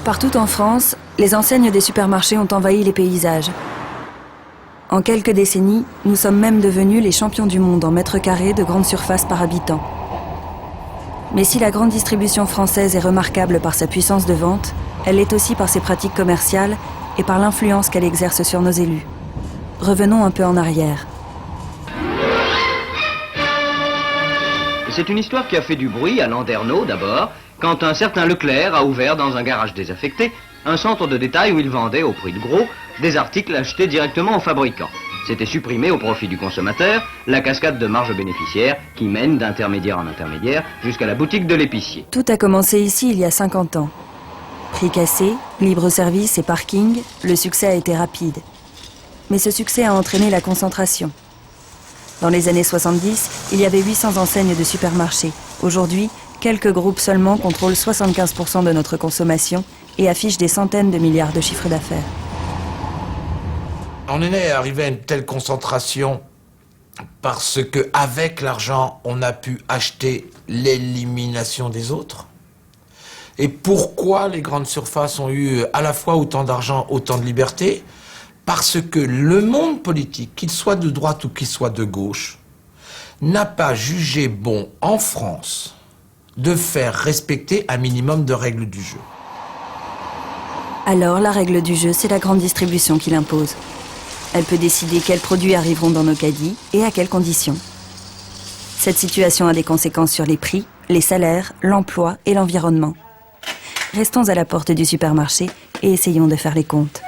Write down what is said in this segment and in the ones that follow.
Partout en France, les enseignes des supermarchés ont envahi les paysages. En quelques décennies, nous sommes même devenus les champions du monde en mètres carrés de grande surface par habitant. Mais si la grande distribution française est remarquable par sa puissance de vente, elle l'est aussi par ses pratiques commerciales et par l'influence qu'elle exerce sur nos élus. Revenons un peu en arrière. C'est une histoire qui a fait du bruit à Landerneau d'abord, quand un certain Leclerc a ouvert dans un garage désaffecté un centre de détail où il vendait au prix de gros des articles achetés directement aux fabricants. C'était supprimé au profit du consommateur la cascade de marge bénéficiaire qui mène d'intermédiaire en intermédiaire jusqu'à la boutique de l'épicier. Tout a commencé ici il y a 50 ans. Prix cassé, libre service et parking, le succès a été rapide. Mais ce succès a entraîné la concentration. Dans les années 70, il y avait 800 enseignes de supermarchés. Aujourd'hui, quelques groupes seulement contrôlent 75% de notre consommation et affichent des centaines de milliards de chiffres d'affaires. On est arrivé à une telle concentration parce qu'avec l'argent, on a pu acheter l'élimination des autres. Et pourquoi les grandes surfaces ont eu à la fois autant d'argent, autant de liberté? Parce que le monde politique, qu'il soit de droite ou qu'il soit de gauche, n'a pas jugé bon en France de faire respecter un minimum de règles du jeu. Alors, la règle du jeu, c'est la grande distribution qui l'impose. Elle peut décider quels produits arriveront dans nos caddies et à quelles conditions. Cette situation a des conséquences sur les prix, les salaires, l'emploi et l'environnement. Restons à la porte du supermarché et essayons de faire les comptes.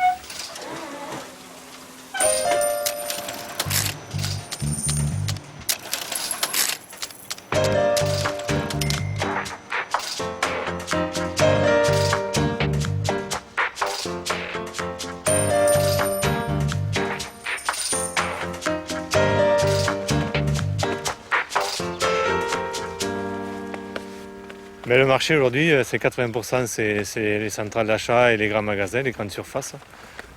Mais le marché aujourd'hui, c'est 80%, c'est les centrales d'achat et les grands magasins, les grandes surfaces.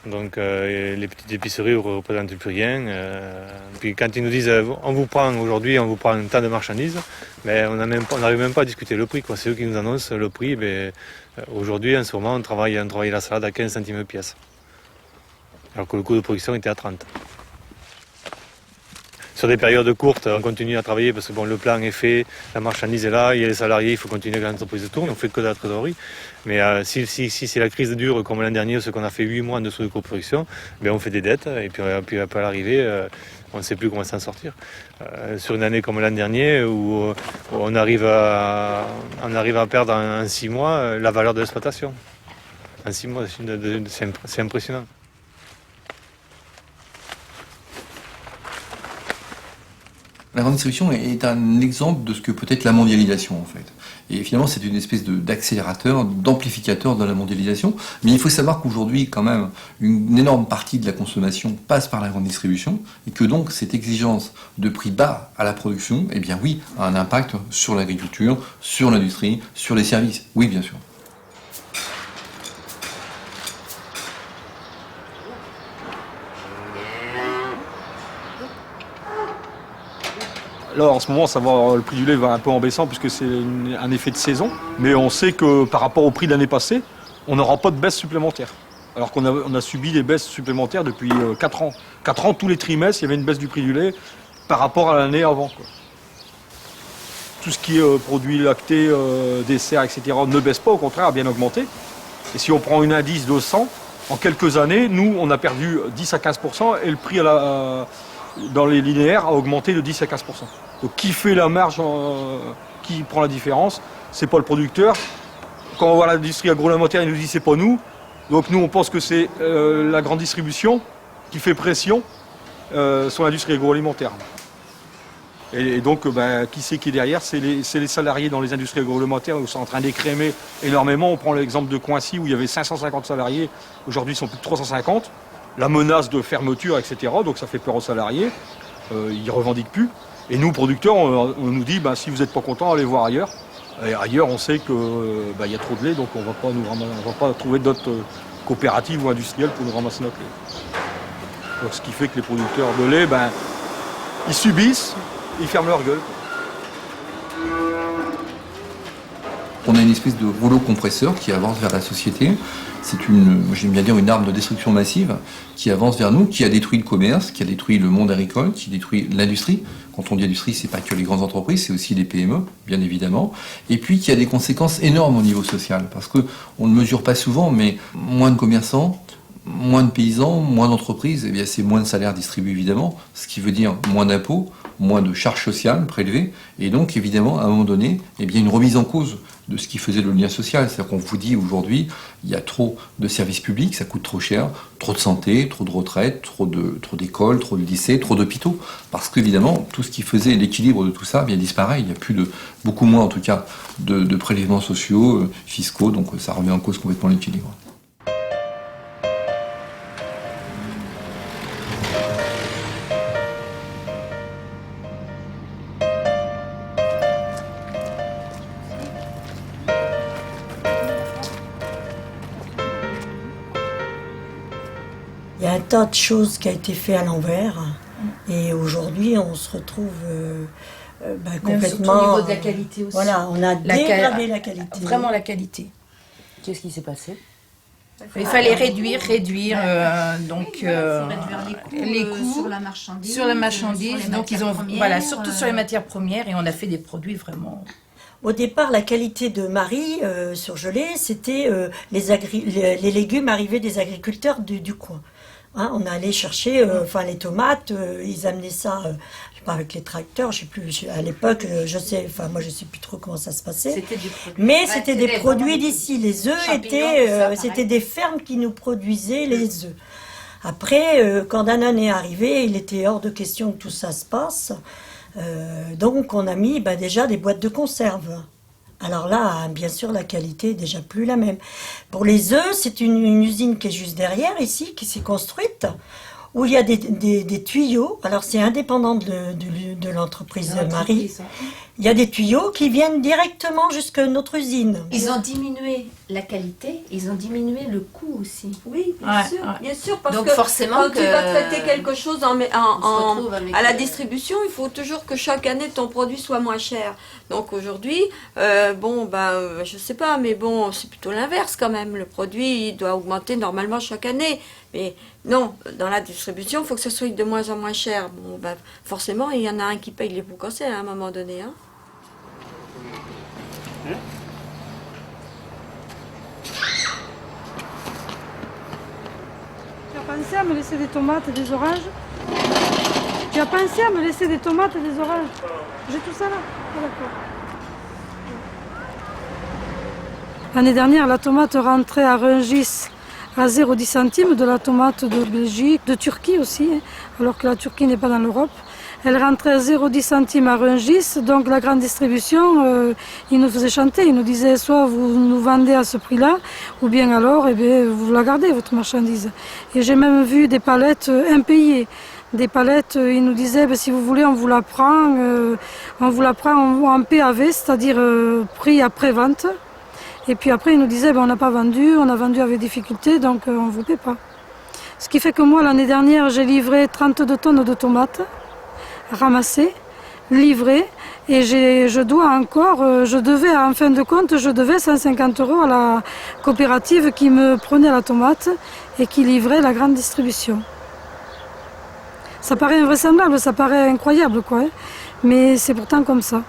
Donc les petites épiceries ne représentent plus rien. Puis quand ils nous disent on vous prend aujourd'hui, on vous prend un tas de marchandises, mais on n'arrive même pas à discuter le prix, quoi. C'est eux qui nous annoncent le prix. Aujourd'hui, en ce moment, on travaille la salade à 15 centimes pièce. Alors que le coût de production était à 30. Sur des périodes courtes, on continue à travailler parce que bon, le plan est fait, la marchandise est là, il y a les salariés, il faut continuer que l'entreprise tourne, on fait que de la trésorerie. Mais si c'est la crise dure, comme l'an dernier, ce qu'on a fait 8 mois en dessous de coproduction, on fait des dettes et puis à l'arrivée, on ne sait plus comment s'en sortir. Sur une année comme l'an dernier, où on arrive à perdre en 6 mois la valeur de l'exploitation. En 6 mois, c'est impressionnant. La grande distribution est un exemple de ce que peut être la mondialisation, en fait. Et finalement, c'est une espèce d'accélérateur, d'amplificateur de la mondialisation. Mais il faut savoir qu'aujourd'hui, quand même, une énorme partie de la consommation passe par la grande distribution, et que donc cette exigence de prix bas à la production, eh bien oui, a un impact sur l'agriculture, sur l'industrie, sur les services. Oui, bien sûr. Là, en ce moment, le prix du lait va un peu en baissant puisque c'est un effet de saison. Mais on sait que par rapport au prix de l'année passée, on n'aura pas de baisse supplémentaire. Alors qu'on a subi des baisses supplémentaires depuis 4 ans. 4 ans, tous les trimestres, il y avait une baisse du prix du lait par rapport à l'année avant, quoi. Tout ce qui est produits lactés, desserts, etc. ne baisse pas, au contraire, a bien augmenté. Et si on prend une indice de 100, en quelques années, nous, on a perdu 10 à 15% et le prix dans les linéaires a augmenté de 10 à 15%. Donc qui fait la marge, qui prend la différence? C'est pas le producteur. Quand on voit l'industrie agroalimentaire, il nous dit c'est pas nous. Donc nous on pense que c'est la grande distribution qui fait pression sur l'industrie agroalimentaire. Et donc qui c'est qui est derrière? C'est les salariés dans les industries agroalimentaires où ils sont en train d'écrémer énormément. On prend l'exemple de Coincy où il y avait 550 salariés, aujourd'hui ils sont plus de 350. La menace de fermeture, etc. Donc ça fait peur aux salariés. Ils ne revendiquent plus. Et nous, producteurs, on nous dit si vous n'êtes pas contents, allez voir ailleurs. Et ailleurs, on sait qu'il y a trop de lait, donc on ne va pas trouver d'autres coopératives ou industrielles pour nous ramasser notre lait. Donc, ce qui fait que les producteurs de lait, ils subissent, ils ferment leur gueule. On a une espèce de rouleau compresseur qui avance vers la société. C'est j'aime bien dire, une arme de destruction massive qui avance vers nous, qui a détruit le commerce, qui a détruit le monde agricole, qui détruit l'industrie. Quand on dit industrie, c'est pas que les grandes entreprises, c'est aussi les PME, bien évidemment. Et puis qui a des conséquences énormes au niveau social, parce que on ne mesure pas souvent, mais moins de commerçants, moins de paysans, moins d'entreprises, eh bien c'est moins de salaires distribués évidemment, ce qui veut dire moins d'impôts, moins de charges sociales prélevées, et donc évidemment à un moment donné, eh bien une remise en cause de ce qui faisait le lien social. C'est-à-dire qu'on vous dit aujourd'hui, il y a trop de services publics, ça coûte trop cher, trop de santé, trop de retraites, trop d'écoles, trop de lycées, trop d'hôpitaux, parce qu'évidemment tout ce qui faisait l'équilibre de tout ça bien disparaît. Il n'y a plus beaucoup moins en tout cas de prélèvements sociaux, fiscaux, donc ça remet en cause complètement l'équilibre. Il y a un tas de choses qui a été fait à l'envers et aujourd'hui on se retrouve complètement... Surtout au niveau de la qualité aussi. Voilà, on a dégradé la qualité. Vraiment la qualité. Qu'est-ce qui s'est passé? Il fallait réduire les coûts sur la marchandise, donc ils ont surtout sur les matières premières et on a fait des produits vraiment. Au départ, la qualité de Marie surgelée, c'était les légumes arrivés des agriculteurs du coin. Hein, on allait chercher, les tomates, ils amenaient ça, je sais pas, avec les tracteurs, je sais plus, à l'époque, moi je sais plus trop comment ça se passait. Mais c'était des produits d'ici. Les œufs c'était des fermes qui nous produisaient les œufs. Après, quand Danone est arrivé, il était hors de question que tout ça se passe. Donc on a mis déjà des boîtes de conserve. Alors là, bien sûr, la qualité est déjà plus la même. Pour les œufs, c'est une usine qui est juste derrière, ici, qui s'est construite, où il y a des tuyaux. Alors c'est indépendant de l'entreprise Marie. Il y a des tuyaux qui viennent directement jusque notre usine. Ils ont diminué la qualité, ils ont diminué le coût aussi. Oui, bien sûr, parce donc que forcément quand tu vas traiter quelque chose à la distribution, il faut toujours que chaque année ton produit soit moins cher. Donc aujourd'hui, je sais pas, mais bon, c'est plutôt l'inverse quand même. Le produit il doit augmenter normalement chaque année. Mais non, dans la distribution, il faut que ce soit de moins en moins cher. Bon, forcément, il y en a un qui paye les pots cassés à un moment donné. Hein. Tu as pensé à me laisser des tomates et des oranges? Tu as pensé à me laisser des tomates et des oranges? J'ai tout ça là? Ah, d'accord. L'année dernière, la tomate rentrait à Rungis à 0,10 centimes, de la tomate de Belgique, de Turquie aussi, alors que la Turquie n'est pas dans l'Europe. Elle rentrait à 0,10 centimes à Rungis, donc la grande distribution, ils nous faisaient chanter, ils nous disaient soit vous nous vendez à ce prix-là, ou bien alors vous la gardez, votre marchandise. Et j'ai même vu des palettes impayées. Des palettes, ils nous disaient, si vous voulez, on vous la prend en PAV, c'est-à-dire prix après-vente. Et puis après, ils nous disaient, on n'a pas vendu, on a vendu avec difficulté, donc on ne vous paie pas. Ce qui fait que moi, l'année dernière, j'ai livré 32 tonnes de tomates, ramassées, livrées, et je devais, en fin de compte, 150 € à la coopérative qui me prenait la tomate et qui livrait la grande distribution. Ça paraît invraisemblable, ça paraît incroyable, quoi, mais c'est pourtant comme ça.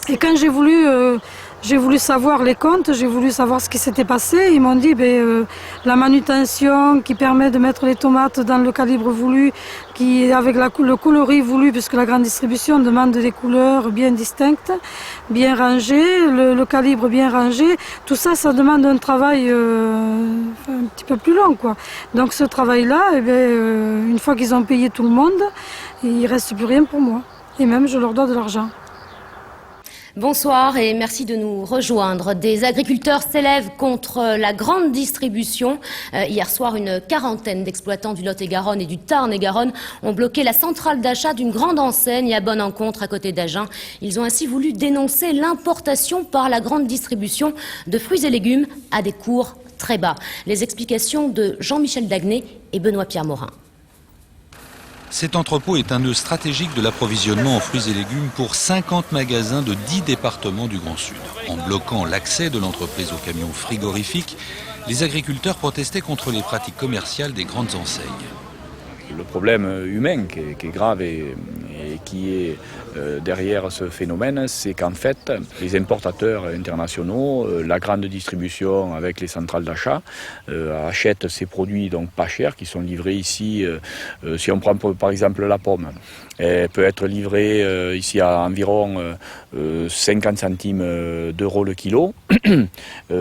Et quand j'ai voulu savoir les comptes, j'ai voulu savoir ce qui s'était passé. Ils m'ont dit la manutention qui permet de mettre les tomates dans le calibre voulu, avec le coloris voulu, puisque la grande distribution demande des couleurs bien distinctes, bien rangées, le calibre bien rangé. Tout ça, ça demande un travail un petit peu plus long, quoi. Donc ce travail-là, une fois qu'ils ont payé tout le monde, il ne reste plus rien pour moi. Et même, je leur dois de l'argent. Bonsoir et merci de nous rejoindre. Des agriculteurs s'élèvent contre la grande distribution. Hier soir, une quarantaine d'exploitants du Lot-et-Garonne et du Tarn-et-Garonne ont bloqué la centrale d'achat d'une grande enseigne à Bonne-Encontre à côté d'Agen. Ils ont ainsi voulu dénoncer l'importation par la grande distribution de fruits et légumes à des cours très bas. Les explications de Jean-Michel Dagné et Benoît-Pierre Morin. Cet entrepôt est un nœud stratégique de l'approvisionnement en fruits et légumes pour 50 magasins de 10 départements du Grand Sud. En bloquant l'accès de l'entreprise aux camions frigorifiques, les agriculteurs protestaient contre les pratiques commerciales des grandes enseignes. Le problème humain qui est grave et qui est derrière ce phénomène, c'est qu'en fait, les importateurs internationaux, la grande distribution avec les centrales d'achat, achètent ces produits donc pas chers qui sont livrés ici. Si on prend par exemple la pomme, elle peut être livrée ici à environ 50 centimes d'euros le kilo,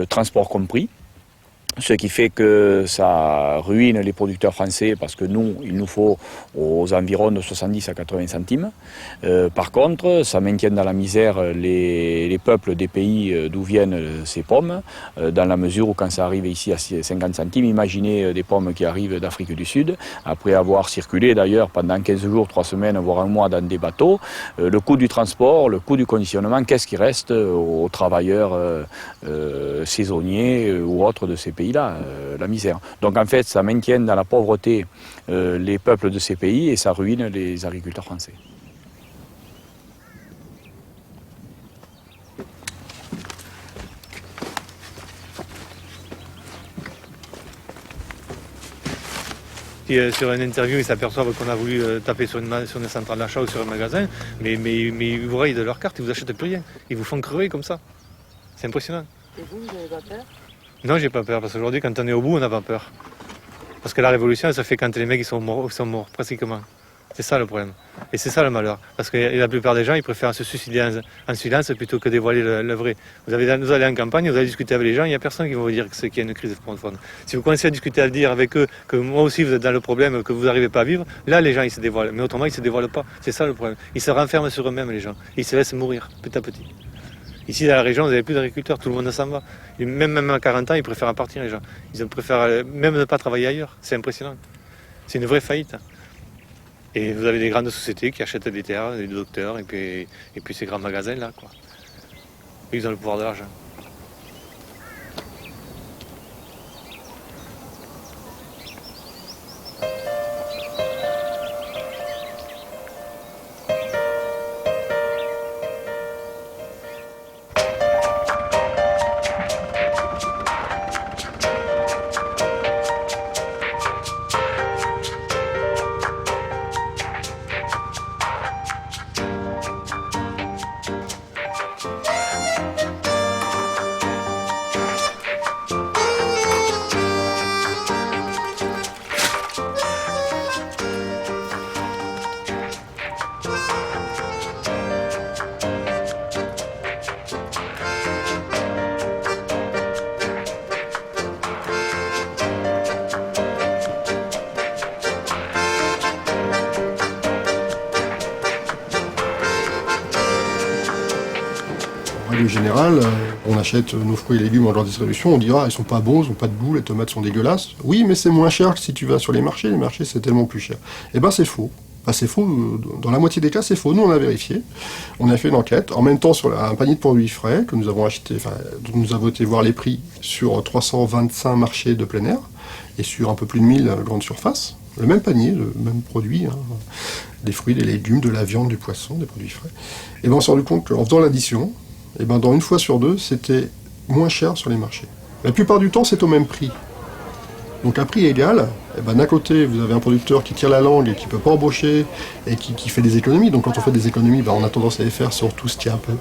transport compris. Ce qui fait que ça ruine les producteurs français parce que nous, il nous faut aux environs de 70 à 80 centimes. Par contre, ça maintient dans la misère les peuples des pays d'où viennent ces pommes, dans la mesure où quand ça arrive ici à 50 centimes, imaginez des pommes qui arrivent d'Afrique du Sud, après avoir circulé d'ailleurs pendant 15 jours, 3 semaines, voire un mois dans des bateaux, le coût du transport, le coût du conditionnement, qu'est-ce qui reste aux travailleurs saisonniers ou autres de ces pays-là, la misère. Donc en fait, ça maintient dans la pauvreté les peuples de ces pays et ça ruine les agriculteurs français. Sur une interview, ils s'aperçoivent qu'on a voulu taper sur une centrale d'achat ou sur un magasin, mais ils vous rayent de leur carte, ils vous achètent plus rien. Ils vous font crever comme ça. C'est impressionnant. Et vous n'avez pas peur? Non, j'ai pas peur, parce qu'aujourd'hui, quand on est au bout, on n'a pas peur. Parce que la révolution, elle se fait quand les mecs ils sont morts, pratiquement. C'est ça le problème. Et c'est ça le malheur. Parce que la plupart des gens, ils préfèrent se suicider en silence plutôt que dévoiler le vrai. Vous allez en campagne, vous allez discuter avec les gens, il n'y a personne qui va vous dire qu'il y a une crise profonde. Si vous commencez à discuter, à dire avec eux que moi aussi vous êtes dans le problème, que vous n'arrivez pas à vivre, là les gens ils se dévoilent. Mais autrement, ils ne se dévoilent pas. C'est ça le problème. Ils se renferment sur eux-mêmes, les gens. Ils se laissent mourir, petit à petit. Ici, dans la région, vous n'avez plus d'agriculteurs, tout le monde s'en va. Et même à 40 ans, ils préfèrent partir, les gens. Ils préfèrent même ne pas travailler ailleurs. C'est impressionnant. C'est une vraie faillite. Et vous avez des grandes sociétés qui achètent des terres, des docteurs, et puis ces grands magasins-là, quoi. Ils ont le pouvoir de l'argent. En règle générale, on achète nos fruits et légumes en grande distribution, on dira ils sont pas bons, ils n'ont pas de goût, les tomates sont dégueulasses. Oui, mais c'est moins cher que si tu vas sur les marchés c'est tellement plus cher. Eh ben c'est faux. Enfin, c'est faux, dans la moitié des cas c'est faux. Nous on a vérifié, on a fait une enquête, en même temps sur un panier de produits frais que nous avons acheté, dont nous avons été voir les prix sur 325 marchés de plein air et sur un peu plus de 1000 grandes surfaces. Le même panier, le même produit, hein, des fruits, des légumes, de la viande, du poisson, des produits frais. Et ben on s'est rendu compte qu'en faisant l'addition, et ben dans une fois sur deux, c'était moins cher sur les marchés. La plupart du temps, c'est au même prix. Donc à prix égal, et ben d'un côté, vous avez un producteur qui tire la langue et qui ne peut pas embaucher et qui fait des économies. Donc quand on fait des économies, ben on a tendance à les faire sur tout ce qui est un peu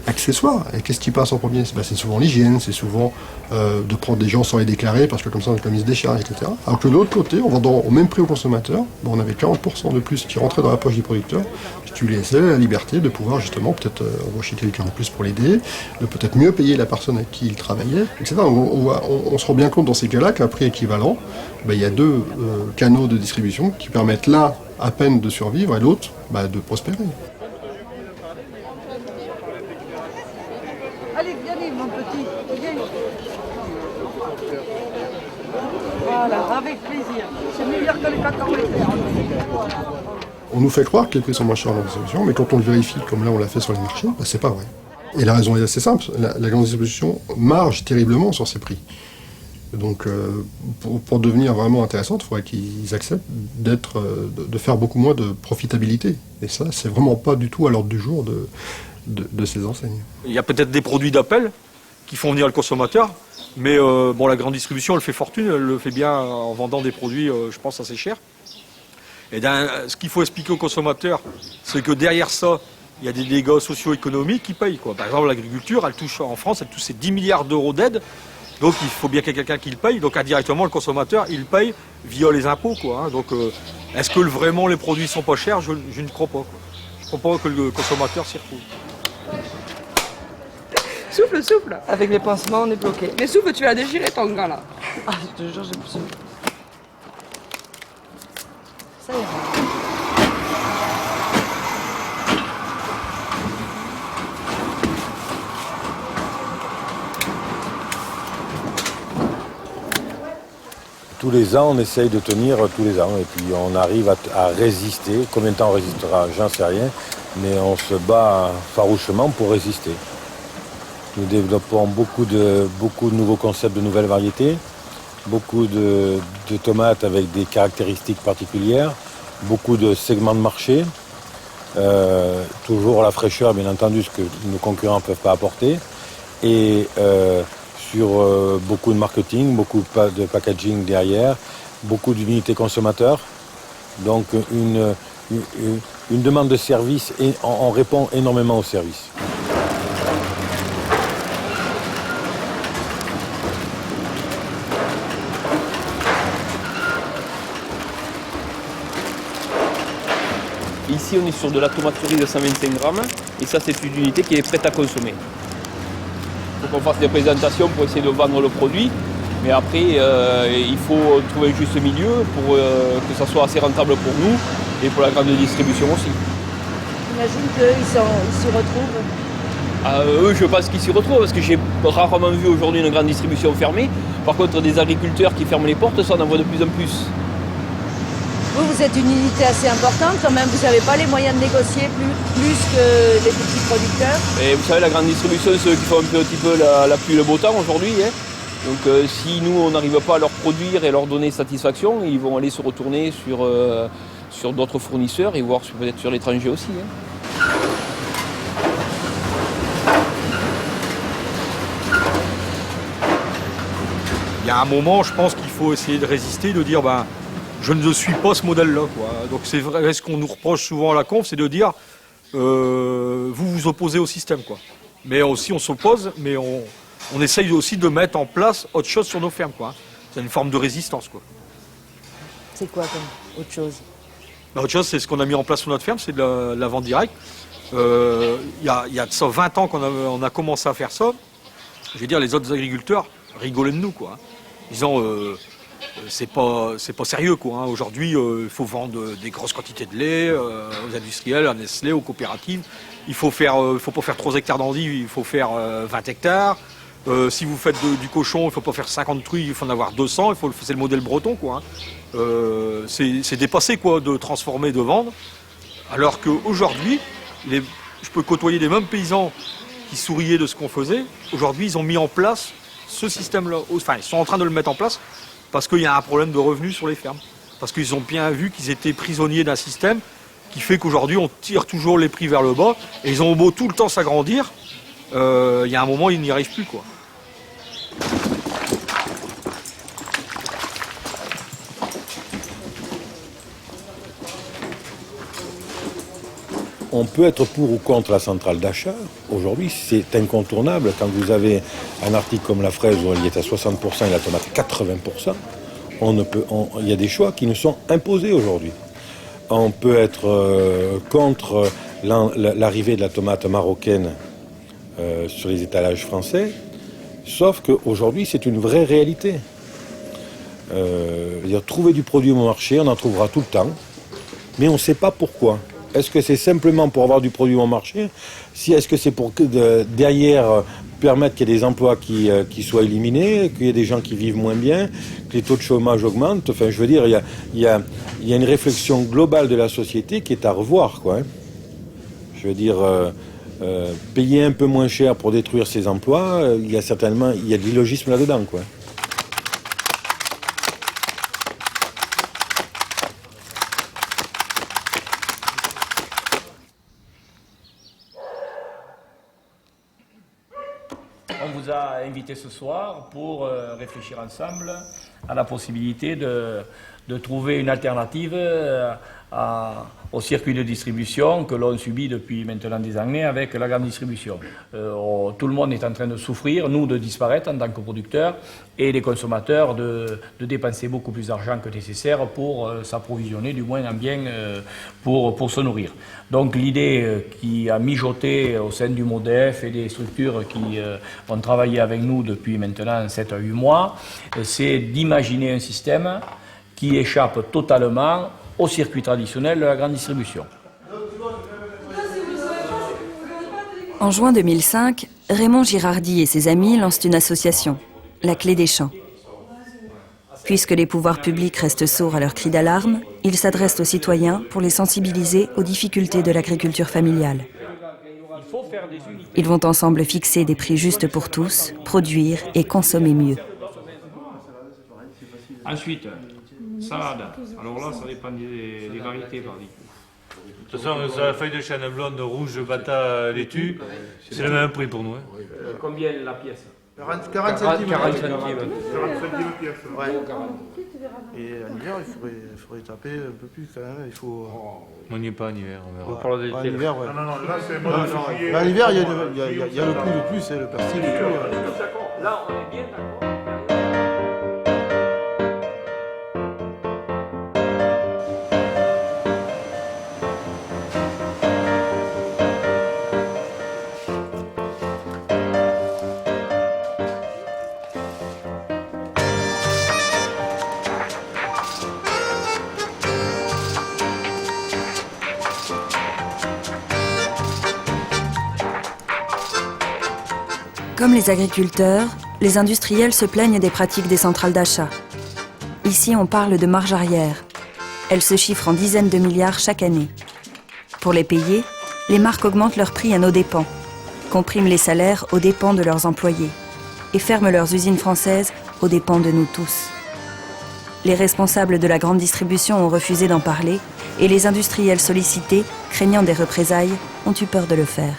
accessoire. Et qu'est-ce qui passe en premier? Ben c'est souvent l'hygiène, c'est souvent de prendre des gens sans les déclarer parce que comme ça on économise des charges, etc. Alors que de l'autre côté, en vendant au même prix au consommateur, ben on avait 40% de plus qui rentrait dans la poche du producteur, ce qui lui laissait la liberté de pouvoir justement peut-être embaucher quelqu'un en plus pour l'aider, de peut-être mieux payer la personne avec qui il travaillait, etc. On se rend bien compte dans ces cas-là qu'à prix équivalent, ben, il y a deux canaux de distribution qui permettent l'un à peine de survivre et l'autre ben, de prospérer. Allez, viens, mon petit, viens. Voilà, avec plaisir. C'est meilleur que les cacahuètes. On nous fait croire que les prix sont moins chers dans la distribution, mais quand on le vérifie, comme là on l'a fait sur les marchés, ben, c'est pas vrai. Et la raison est assez simple, la grande distribution marge terriblement sur ses prix. Donc pour devenir vraiment intéressante, il faudrait qu'ils acceptent de faire beaucoup moins de profitabilité. Et ça, c'est vraiment pas du tout à l'ordre du jour de ces enseignes. Il y a peut-être des produits d'appel qui font venir le consommateur, mais bon, la grande distribution, elle fait fortune, elle le fait bien en vendant des produits, je pense, assez chers. Et ce qu'il faut expliquer aux consommateurs, c'est que derrière ça, il y a des dégâts socio-économiques qui payent, quoi. Par exemple, l'agriculture, elle touche en France, elle touche ces 10 milliards d'euros d'aide. Donc il faut bien qu'il y ait quelqu'un qui le paye. Donc indirectement, le consommateur, il paye via les impôts, quoi, hein. Donc est-ce que vraiment les produits sont pas chers? Je ne crois pas, quoi. Je ne crois pas que le consommateur s'y retrouve. Souffle, souffle. Avec les pansements, on est bloqué. Mais souffle, tu vas déchirer ton gars là. Ah, je te jure, j'ai plus. Ça ira. Tous les ans, on essaye de tenir tous les ans et puis on arrive à résister. Combien de temps on résistera, j'en sais rien, mais on se bat farouchement pour résister. Nous développons beaucoup de nouveaux concepts, de nouvelles variétés, beaucoup de tomates avec des caractéristiques particulières, beaucoup de segments de marché, toujours la fraîcheur, bien entendu, ce que nos concurrents ne peuvent pas apporter, et sur beaucoup de marketing, beaucoup de packaging derrière, beaucoup d'unités consommateurs, donc une demande de service et on répond énormément au service. Ici, on est sur de la tomate cerise de 125 grammes et ça, c'est une unité qui est prête à consommer. Il faut qu'on fasse des présentations pour essayer de vendre le produit, mais après, il faut trouver un juste milieu pour que ça soit assez rentable pour nous et pour la grande distribution aussi. J'imagine qu'ils s'y retrouvent. Eux, je pense qu'ils s'y retrouvent parce que j'ai rarement vu aujourd'hui une grande distribution fermée. Par contre, des agriculteurs qui ferment les portes, ça, on en voit de plus en plus. Vous êtes une unité assez importante quand même, vous n'avez pas les moyens de négocier plus que les petits producteurs. Et vous savez, la grande distribution, c'est eux qui font un petit peu la pluie et le beau temps aujourd'hui, hein. Donc si nous, on n'arrive pas à leur produire et leur donner satisfaction, ils vont aller se retourner sur d'autres fournisseurs et voire peut-être sur l'étranger aussi, hein. Il y a un moment, je pense qu'il faut essayer de résister, de dire, ben, je ne suis pas ce modèle-là, quoi. Donc c'est vrai, ce qu'on nous reproche souvent à la conf, c'est de dire, vous vous opposez au système, quoi. Mais aussi on s'oppose, mais on essaye aussi de mettre en place autre chose sur nos fermes, quoi. C'est une forme de résistance, quoi. C'est quoi comme autre chose? Autre chose, c'est ce qu'on a mis en place sur notre ferme, c'est de la vente directe. Il y a de ça 20 ans qu'on a commencé à faire ça. Je veux dire, les autres agriculteurs rigolaient de nous, quoi. Disant, c'est pas sérieux, quoi, hein. Aujourd'hui, il faut vendre des grosses quantités de lait aux industriels, à Nestlé, aux coopératives. Il faut pas faire 3 hectares d'endives, il faut faire 20 hectares. Si vous faites du cochon, il ne faut pas faire 50 truies, il faut en avoir 200. C'est le modèle breton, quoi, hein. C'est dépassé, quoi, de transformer, de vendre. Alors qu'aujourd'hui, je peux côtoyer les mêmes paysans qui souriaient de ce qu'on faisait. Aujourd'hui, ils ont mis en place ce système-là. Enfin, ils sont en train de le mettre en place parce qu'il y a un problème de revenus sur les fermes. Parce qu'ils ont bien vu qu'ils étaient prisonniers d'un système qui fait qu'aujourd'hui, on tire toujours les prix vers le bas. Et ils ont beau tout le temps s'agrandir, il y a un moment, ils n'y arrivent plus, quoi. On peut être pour ou contre la centrale d'achat. Aujourd'hui, c'est incontournable. Quand vous avez un article comme la fraise où elle est à 60% et la tomate à 80%, il y a des choix qui nous sont imposés aujourd'hui. On peut être contre l'arrivée de la tomate marocaine sur les étalages français, sauf qu'aujourd'hui, c'est une vraie réalité. Trouver du produit au marché, on en trouvera tout le temps, mais on ne sait pas pourquoi. Est-ce que c'est simplement pour avoir du produit au marché? Est-ce que c'est pour derrière permettre qu'il y ait des emplois qui soient éliminés, qu'il y ait des gens qui vivent moins bien, que les taux de chômage augmentent? Enfin, je veux dire, il y a une réflexion globale de la société qui est à revoir, quoi, hein. Je veux dire, payer un peu moins cher pour détruire ces emplois, il y a de l'illogisme là-dedans, quoi. vous a invité ce soir pour réfléchir ensemble à la possibilité de trouver une alternative au circuit de distribution que l'on subit depuis maintenant des années avec la grande distribution. Tout le monde est en train de souffrir, nous de disparaître en tant que producteurs et les consommateurs de dépenser beaucoup plus d'argent que nécessaire pour s'approvisionner, du moins en bien pour se nourrir. Donc l'idée qui a mijoté au sein du MODEF et des structures qui ont travaillé avec nous depuis maintenant 7 à 8 mois, c'est d'imaginer un système qui échappe totalement au circuit traditionnel de la grande distribution. En juin 2005, Raymond Girardi et ses amis lancent une association, La Clé des Champs. Puisque les pouvoirs publics restent sourds à leurs cris d'alarme, ils s'adressent aux citoyens pour les sensibiliser aux difficultés de l'agriculture familiale. Ils vont ensemble fixer des prix justes pour tous, produire et consommer mieux. Ensuite, salade. Alors là, ça dépend des variétés, par exemple. De toute façon, sur la feuille de chêne blonde, rouge, bata, laitue, c'est le même prix pour nous. Hein. Combien la pièce 40 centimes. 40 centimes. 40 centimes pièce. Ouais. Et en hiver, il faudrait taper un peu plus quand même. Il faut... On n'y est pas en hiver. En hiver, ouais. Non, là, c'est bon. En hiver, il y a le plus, c'est le persil et tout. Là, on est bien d'accord. Comme les agriculteurs, les industriels se plaignent des pratiques des centrales d'achat. Ici, on parle de marge arrière. Elles se chiffrent en dizaines de milliards chaque année. Pour les payer, les marques augmentent leurs prix à nos dépens, compriment les salaires aux dépens de leurs employés et ferment leurs usines françaises aux dépens de nous tous. Les responsables de la grande distribution ont refusé d'en parler et les industriels sollicités, craignant des représailles, ont eu peur de le faire.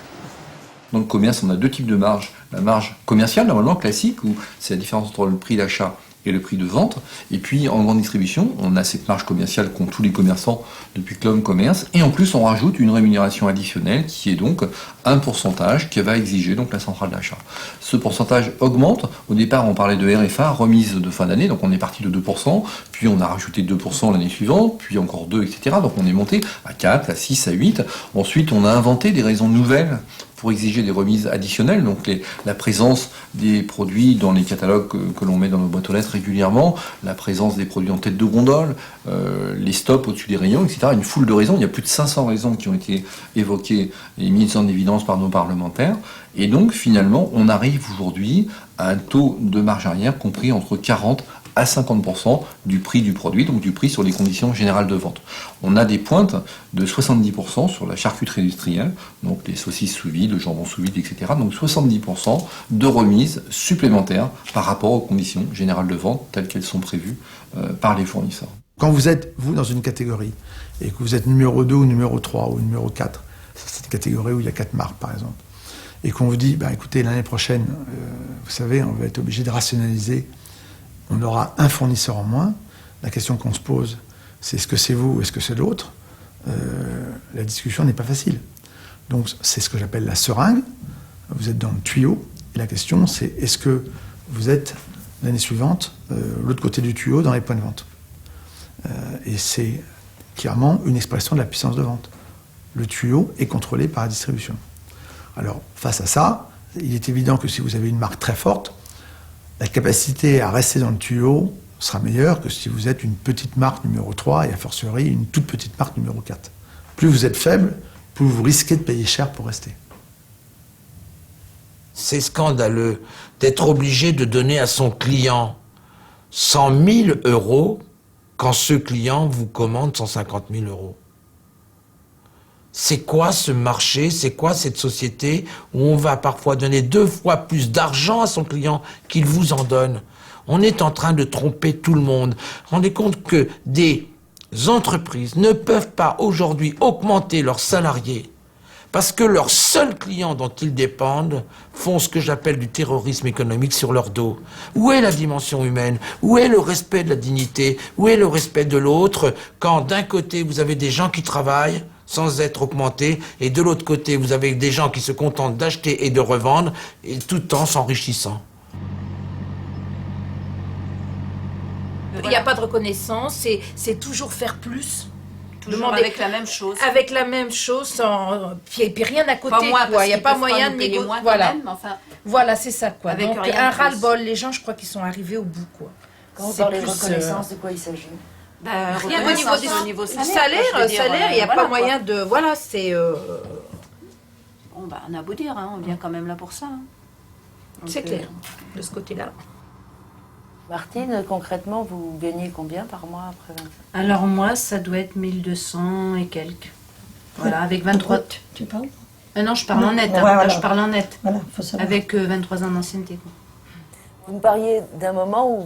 Dans le commerce, on a deux types de marge. La marge commerciale, normalement classique, où c'est la différence entre le prix d'achat et le prix de vente. Et puis en grande distribution, on a cette marge commerciale qu'ont tous les commerçants depuis que l'homme commerce. Et en plus, on rajoute une rémunération additionnelle qui est donc un pourcentage que va exiger donc la centrale d'achat. Ce pourcentage augmente. Au départ, on parlait de RFA, remise de fin d'année, donc on est parti de 2%, puis on a rajouté 2% l'année suivante, puis encore 2, etc. Donc on est monté à 4, à 6, à 8. Ensuite, on a inventé des raisons nouvelles pour exiger des remises additionnelles, donc la présence des produits dans les catalogues que l'on met dans nos boîtes aux lettres régulièrement, la présence des produits en tête de gondole, les stops au-dessus des rayons, etc. Une foule de raisons. Il y a plus de 500 raisons qui ont été évoquées et mises en évidence par nos parlementaires. Et donc, finalement, on arrive aujourd'hui à un taux de marge arrière compris entre 40 à 50% du prix du produit, donc du prix sur les conditions générales de vente. On a des pointes de 70% sur la charcuterie industrielle, donc les saucisses sous vide, le jambon sous vide, etc. Donc 70% de remise supplémentaire par rapport aux conditions générales de vente telles qu'elles sont prévues par les fournisseurs. Quand vous êtes, vous, dans une catégorie, et que vous êtes numéro 2 ou numéro 3 ou numéro 4, c'est une catégorie où il y a 4 marques, par exemple, et qu'on vous dit, bah, écoutez, l'année prochaine, vous savez, on va être obligé de rationaliser, on aura un fournisseur en moins. La question qu'on se pose, c'est est-ce que c'est vous ou est-ce que c'est l'autre ? La discussion n'est pas facile. Donc c'est ce que j'appelle la seringue. Vous êtes dans le tuyau. Et la question, c'est est-ce que vous êtes, l'année suivante, l'autre côté du tuyau dans les points de vente ? Et c'est clairement une expression de la puissance de vente. Le tuyau est contrôlé par la distribution. Alors, face à ça, il est évident que si vous avez une marque très forte, la capacité à rester dans le tuyau sera meilleure que si vous êtes une petite marque numéro 3 et a fortiori une toute petite marque numéro 4. Plus vous êtes faible, plus vous risquez de payer cher pour rester. C'est scandaleux d'être obligé de donner à son client 100 000 € quand ce client vous commande 150 000 €. C'est quoi ce marché? C'est quoi cette société où on va parfois donner 2 fois plus d'argent à son client qu'il vous en donne? On est en train de tromper tout le monde. Rendez compte que des entreprises ne peuvent pas aujourd'hui augmenter leurs salariés Parce que leurs seuls clients dont ils dépendent font ce que j'appelle du terrorisme économique sur leur dos. Où est la dimension humaine? Où est le respect de la dignité? Où est le respect de l'autre quand d'un côté vous avez des gens qui travaillent sans être augmentés et de l'autre côté vous avez des gens qui se contentent d'acheter et de revendre et tout en s'enrichissant? Il n'y a pas de reconnaissance, c'est toujours faire plus. Toujours avec la même chose. Avec la même chose, puis rien à côté. Il n'y a pas moyen de négocier. Voilà. Enfin, voilà, c'est ça. Quoi. Avec donc un ras-le-bol, les gens, je crois qu'ils sont arrivés au bout. Quoi. Quand on parle de reconnaissance, de quoi il s'agit? Rien au niveau salaire, il n'y a pas moyen de... Voilà, c'est... Bon, on a beau dire, hein, on vient quand même là pour ça. Hein. C'est clair, de ce côté-là. Martine, concrètement, vous gagnez combien par mois après 25 ans? Alors moi, ça doit être 1200 et quelques. Voilà, avec 23... Tu parles? Non, je parle en net. Hein. Voilà. Je parle en net. Voilà, faut savoir. Avec 23 ans d'ancienneté. Vous me parliez d'un moment où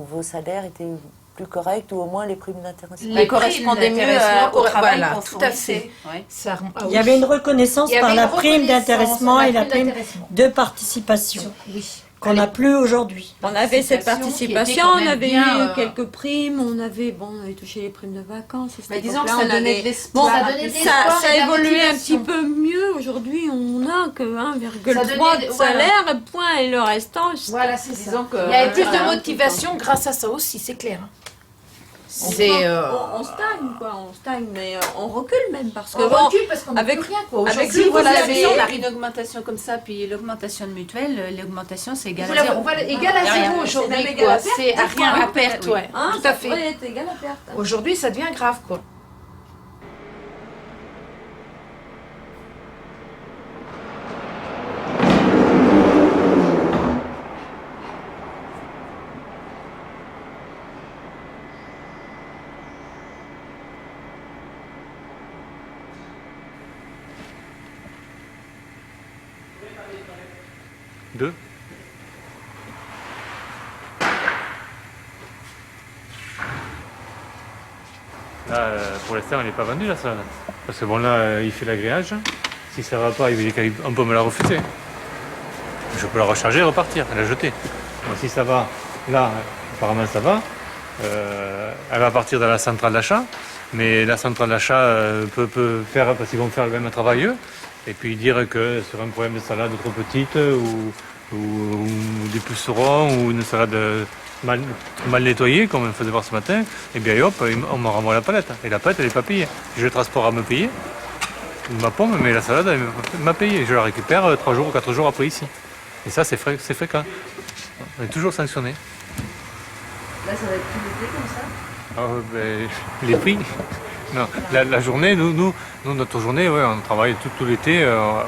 vos salaires étaient plus corrects ou au moins les primes d'intéressement. Les correspondaient mieux au travail. Voilà, tout à fait. Ouais. Il y avait une reconnaissance par la prime d'intéressement et la prime de participation. Oui. Qu'on n'a plus aujourd'hui. On avait cette participation, on avait eu quelques primes, on avait touché les primes de vacances. Mais disons que ça donnait de l'espoir. Ça a évolué un petit peu mieux. Aujourd'hui, on n'a que 1,3 de salaire, point, et le restant... Voilà, c'est ça. Il y avait plus de motivation grâce à ça aussi, c'est clair. On stagne, quoi, on stagne, mais on recule même parce que... On recule parce qu'on n'a plus rien, quoi. Aujourd'hui, on a une augmentation comme ça, puis l'augmentation de mutuelle, l'augmentation, c'est égal à zéro. Égal à zéro aujourd'hui, quoi. C'est à rien à perte, ouais. Tout à fait. C'est égal à perte. Aujourd'hui, ça devient grave, quoi. Deux. Là, pour l'instant, elle n'est pas vendue la salade. Parce que bon, là, il fait l'agréage. Si ça ne va pas, on peut me la refuser. Je peux la recharger et repartir, la jeter. Bon, si ça va, là, apparemment ça va. Elle va partir dans la centrale d'achat. Mais la centrale d'achat peut faire, parce qu'ils vont faire le même travail eux. Et puis dire que sur un problème de salade trop petite ou des pucerons ou une salade mal nettoyée, comme on faisait voir ce matin, et bien hop, on me renvoie la palette. Et la palette, elle n'est pas payée. J'ai le transport à me payer, ma pomme, mais la salade, elle m'a payé. Je la récupère 3 jours ou 4 jours après ici. Et ça, c'est fréquent. On est toujours sanctionné. Là, ça va être plus l'été comme ça? Les prix. Non, la journée, nous, notre journée, ouais, on travaille tout l'été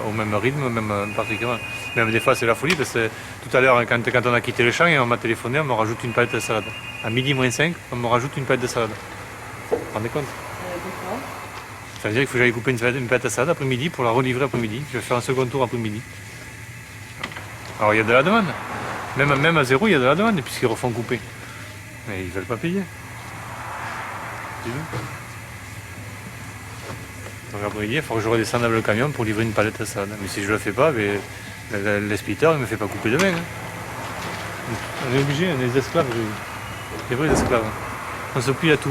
au même rythme, même particulièrement. Même des fois, c'est la folie, parce que tout à l'heure, quand on a quitté le champ, et on m'a téléphoné, on me rajoute une palette de salade. À midi moins 5, on me rajoute une palette de salade. Vous vous rendez compte? Pourquoi? Ça veut dire qu'il faut que j'aille couper une palette de salade après-midi pour la relivrer après-midi. Je vais faire un second tour après-midi. Alors, il y a de la demande. Même à zéro, il y a de la demande, puisqu'ils refont couper. Mais ils ne veulent pas payer. Donc après-midi, il faut que je redescende avec le camion pour livrer une palette de salade. Mais si je ne le fais pas, l'expéditeur ne me fait pas couper demain. Hein. On est obligé, on est des esclaves. C'est vrai, des esclaves. On se plie à tout.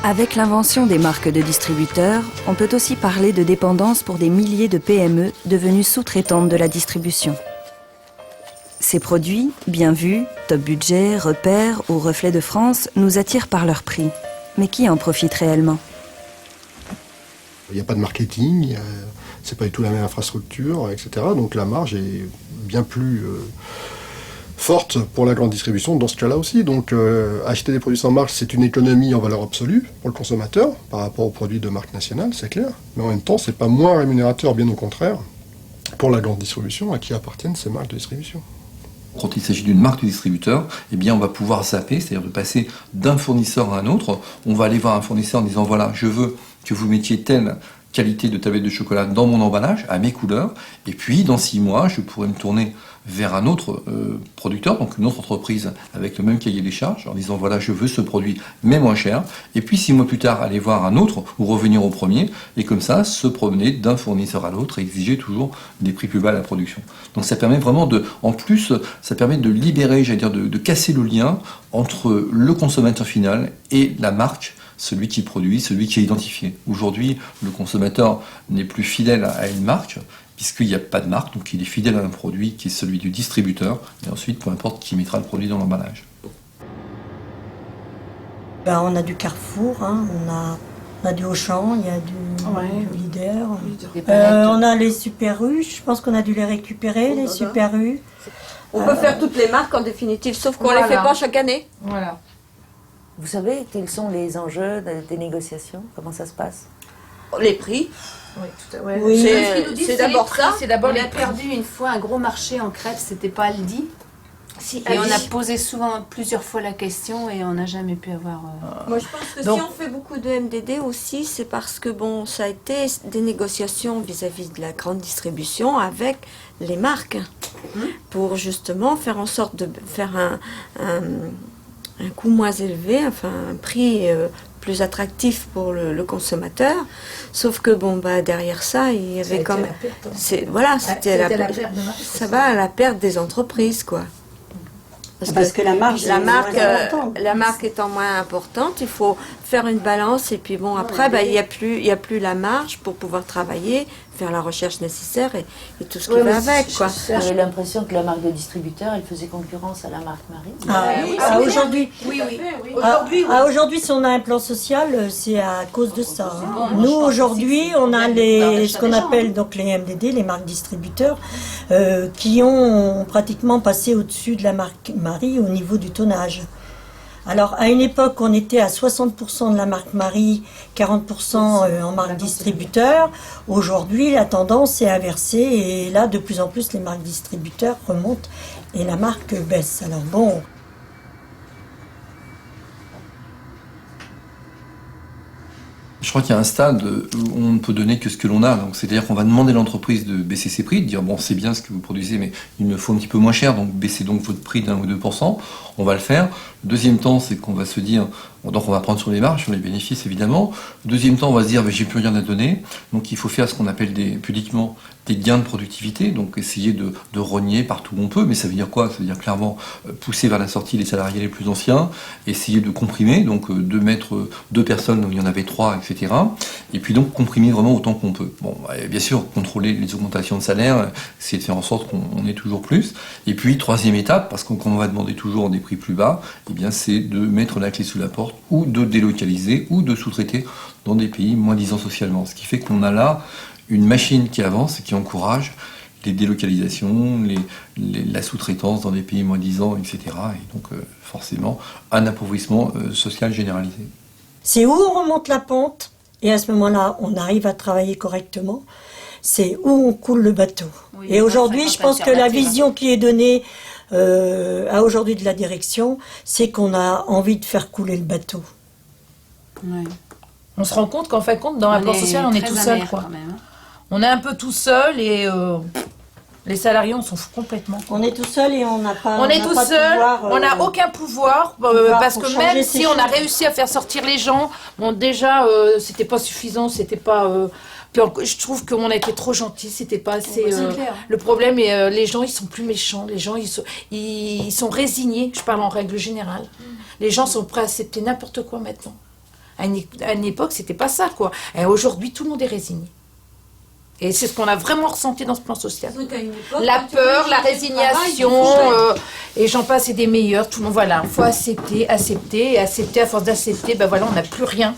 Avec l'invention des marques de distributeurs, on peut aussi parler de dépendance pour des milliers de PME devenues sous-traitantes de la distribution. Ces produits, bien vus, top budget, repères ou reflets de France, nous attirent par leur prix. Mais qui en profite réellement? Il n'y a pas de marketing, c'est pas du tout la même infrastructure, etc. Donc la marge est bien plus forte pour la grande distribution dans ce cas-là aussi. Donc acheter des produits sans marque, c'est une économie en valeur absolue pour le consommateur par rapport aux produits de marque nationale, c'est clair. Mais en même temps, c'est pas moins rémunérateur, bien au contraire, pour la grande distribution à qui appartiennent ces marques de distribution. Quand il s'agit d'une marque de distributeur, eh bien on va pouvoir zapper, c'est-à-dire de passer d'un fournisseur à un autre. On va aller voir un fournisseur en disant voilà, je veux que vous mettiez telle qualité de tablette de chocolat dans mon emballage, à mes couleurs, et puis dans 6 mois, je pourrais me tourner vers un autre producteur, donc une autre entreprise avec le même cahier des charges, en disant voilà, je veux ce produit, mais moins cher, et puis 6 mois plus tard, aller voir un autre, ou revenir au premier, et comme ça, se promener d'un fournisseur à l'autre, et exiger toujours des prix plus bas à la production. Donc ça permet vraiment en plus, ça permet de libérer, j'allais dire, de casser le lien entre le consommateur final et la marque, celui qui produit, celui qui est identifié. Aujourd'hui, le consommateur n'est plus fidèle à une marque, puisqu'il n'y a pas de marque, donc il est fidèle à un produit qui est celui du distributeur, et ensuite, peu importe qui mettra le produit dans l'emballage. Ben, on a du Carrefour, hein, on a du Auchan, il y a du Leader. On a les Super U, je pense qu'on a dû les récupérer, les Super U. On peut faire toutes les marques en définitive, sauf qu'on les fait pas chaque année. Voilà. Vous savez quels sont les enjeux des négociations? Comment ça se passe? Les prix. Oui, tout à fait. Oui. C'est d'abord ça. C'est d'abord on a perdu une fois un gros marché en crêpes, c'était pas Aldi. Et on a posé plusieurs fois la question et on n'a jamais pu avoir... Moi je pense que si on fait beaucoup de MDD aussi, c'est parce que bon, ça a été des négociations vis-à-vis de la grande distribution avec les marques pour justement faire en sorte de faire un coût moins élevé, enfin un prix plus attractif pour le consommateur. Sauf que bon bah derrière ça, il y avait comme c'était la perte des entreprises quoi. Parce que la marque étant moins importante, il faut faire une balance et puis bon après il y a plus la marge pour pouvoir travailler, faire la recherche nécessaire et tout ce qui va avec quoi. J'avais l'impression que la marque de distributeur, elle faisait concurrence à la marque Marie. Aujourd'hui, aujourd'hui, si on a un plan social, c'est à cause de ça. Hein. Nous aujourd'hui, on a ce qu'on appelle donc les MDD, les marques distributeurs, qui ont pratiquement passé au-dessus de la marque Marie au niveau du tonnage. Alors, à une époque, on était à 60% de la marque Marie, 40% en marque distributeur. Aujourd'hui, la tendance est inversée et là, de plus en plus, les marques distributeurs remontent et la marque baisse. Alors bon... Je crois qu'il y a un stade où on ne peut donner que ce que l'on a. Donc, c'est-à-dire qu'on va demander à l'entreprise de baisser ses prix, de dire bon, c'est bien ce que vous produisez, mais il me faut un petit peu moins cher, donc baissez donc votre prix d'1 ou 2%. On va le faire. Deuxième temps, c'est qu'on va se dire, donc on va prendre sur les marges, sur les bénéfices évidemment. Deuxième temps, on va se dire, j'ai plus rien à donner. Donc il faut faire ce qu'on appelle pudiquement des gains de productivité, donc essayer de rogner partout où on peut. Mais ça veut dire quoi? Ça veut dire clairement pousser vers la sortie les salariés les plus anciens, essayer de comprimer, donc de mettre 2 personnes où il y en avait 3, etc. Et puis donc comprimer vraiment autant qu'on peut. Bon, bien sûr, contrôler les augmentations de salaire, essayer de faire en sorte qu'on ait toujours plus. Et puis troisième étape, parce qu'on va demander toujours des prix plus bas, eh bien c'est de mettre la clé sous la porte ou de délocaliser ou de sous-traiter dans des pays moins disants socialement. Ce qui fait qu'on a là une machine qui avance et qui encourage les délocalisations, la sous-traitance dans des pays moins disants, etc. Et donc forcément un appauvrissement social généralisé. C'est où on remonte la pente et à ce moment-là on arrive à travailler correctement. C'est où on coule le bateau. Oui, et aujourd'hui, je pense que la vision qui est donnée à aujourd'hui de la direction, c'est qu'on a envie de faire couler le bateau. Oui. On se rend compte qu'en fin de compte, dans un plan social, on est tout seul, quoi. On est un peu tout seul et les salariés, on s'en fout complètement. On est tout seul et on n'a pas. On est tout seul, on n'a aucun pouvoir parce que même si on a réussi à faire sortir les gens, bon déjà, c'était pas suffisant, c'était pas. Puis je trouve qu'on a été trop gentils, c'était pas assez. Le problème est les gens ils sont plus méchants, les gens ils sont résignés. Je parle en règle générale. Les gens sont prêts à accepter n'importe quoi maintenant. À une époque c'était pas ça quoi. Et aujourd'hui tout le monde est résigné. Et c'est ce qu'on a vraiment ressenti dans ce plan social. La peur, la résignation, et j'en passe et des meilleurs. Tout le monde, voilà, il faut accepter, et accepter. À force d'accepter, ben voilà, on n'a plus rien.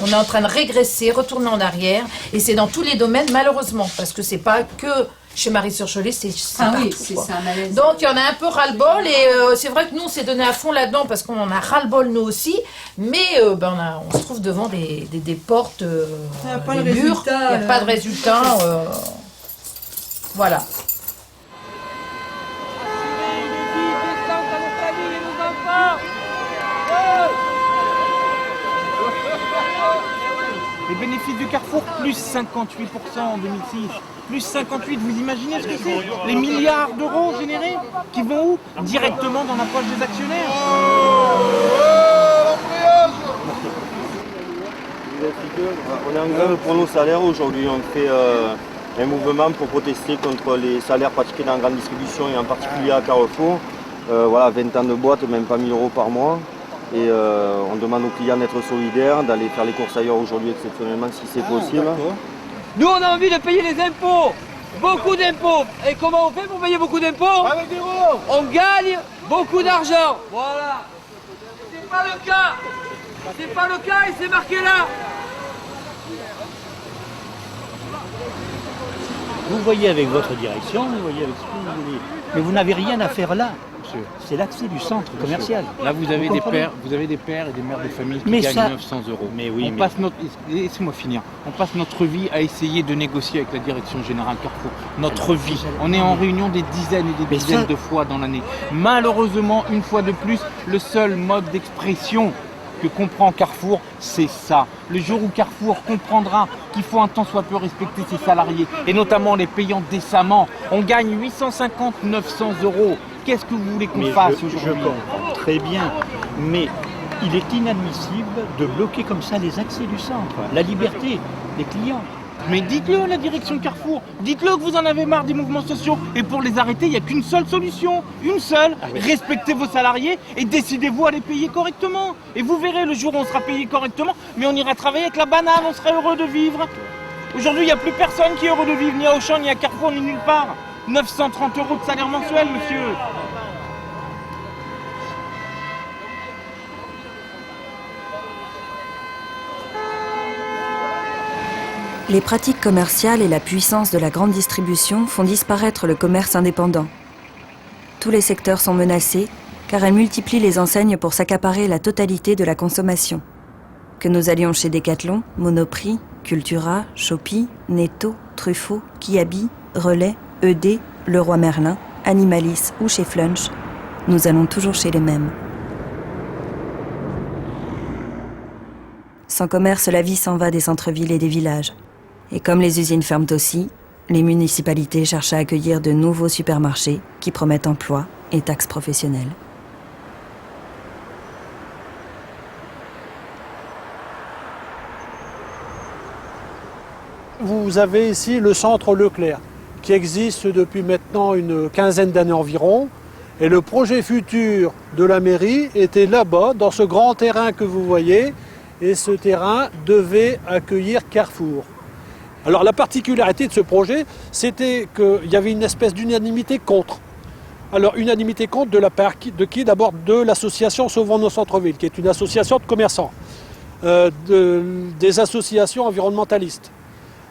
On est en train de régresser, retourner en arrière. Et c'est dans tous les domaines, malheureusement, parce que c'est pas que Chez Marie-sur-Cholet, c'est Ah partout, oui, c'est quoi. un malaise. Donc il y en a un peu ras-le-bol et c'est vrai que nous on s'est donné à fond là-dedans parce qu'on en a ras-le-bol nous aussi, mais on se trouve devant des portes, Il n'y a pas des de murs, résultat, il n'y a pas de résultat. Voilà. Les bénéfices du Carrefour, plus 58% en 2006. Plus 58, vous imaginez ce que c'est? Les milliards d'euros générés qui vont où? Directement dans la poche des actionnaires. On est en grève pour nos salaires aujourd'hui. On fait un mouvement pour protester contre les salaires pratiqués dans la grande distribution et en particulier à Carrefour. Voilà, 20 ans de boîte, même pas 1000 € par mois. Et on demande aux clients d'être solidaires, d'aller faire les courses ailleurs aujourd'hui exceptionnellement si c'est possible. Nous on a envie de payer les impôts, beaucoup d'impôts. Et comment on fait pour payer beaucoup d'impôts? Avec des roues. On gagne beaucoup d'argent. Voilà. C'est pas le cas. C'est pas le cas et c'est marqué là. Vous voyez avec votre direction, vous voyez avec ce que vous voulez. Mais vous n'avez rien à faire là, monsieur. C'est l'accès du centre commercial. Là, vous avez des pères et des mères de famille qui gagnent 900 €. Mais oui, Laissez-moi finir. On passe notre vie à essayer de négocier avec la direction générale Carrefour. Notre vie. On est en réunion des dizaines et des dizaines de fois dans l'année. Malheureusement, une fois de plus, le seul mode d'expression que comprend Carrefour, c'est ça. Le jour où Carrefour comprendra qu'il faut un tant soit peu respecter ses salariés, et notamment les payant décemment, on gagne 850, 900 €. Qu'est-ce que vous voulez qu'on fasse aujourd'hui? Je comprends très bien, mais il est inadmissible de bloquer comme ça les accès du centre, la liberté des clients. Mais dites-le à la direction Carrefour, dites-le que vous en avez marre des mouvements sociaux. Et pour les arrêter, il n'y a qu'une seule solution, une seule. Respectez vos salariés et décidez-vous à les payer correctement. Et vous verrez le jour où on sera payé correctement, mais on ira travailler avec la banane, on sera heureux de vivre. Aujourd'hui, il n'y a plus personne qui est heureux de vivre, ni à Auchan, ni à Carrefour, ni nulle part. 930 € de salaire mensuel, monsieur. Les pratiques commerciales et la puissance de la grande distribution font disparaître le commerce indépendant. Tous les secteurs sont menacés car elles multiplient les enseignes pour s'accaparer la totalité de la consommation. Que nous allions chez Decathlon, Monoprix, Cultura, Shopee, Netto, Truffaut, Kiabi, Relais, ED, Leroy Merlin, Animalis ou chez Flunch, nous allons toujours chez les mêmes. Sans commerce, la vie s'en va des centres-villes et des villages. Et comme les usines ferment aussi, les municipalités cherchent à accueillir de nouveaux supermarchés qui promettent emploi et taxes professionnelles. Vous avez ici le centre Leclerc, qui existe depuis maintenant une quinzaine d'années environ. Et le projet futur de la mairie était là-bas, dans ce grand terrain que vous voyez. Et ce terrain devait accueillir Carrefour. Alors la particularité de ce projet, c'était qu'il y avait une espèce d'unanimité contre. Alors unanimité contre de la part de qui? D'abord de l'association Sauvons nos centres-villes, qui est une association de commerçants, des associations environnementalistes,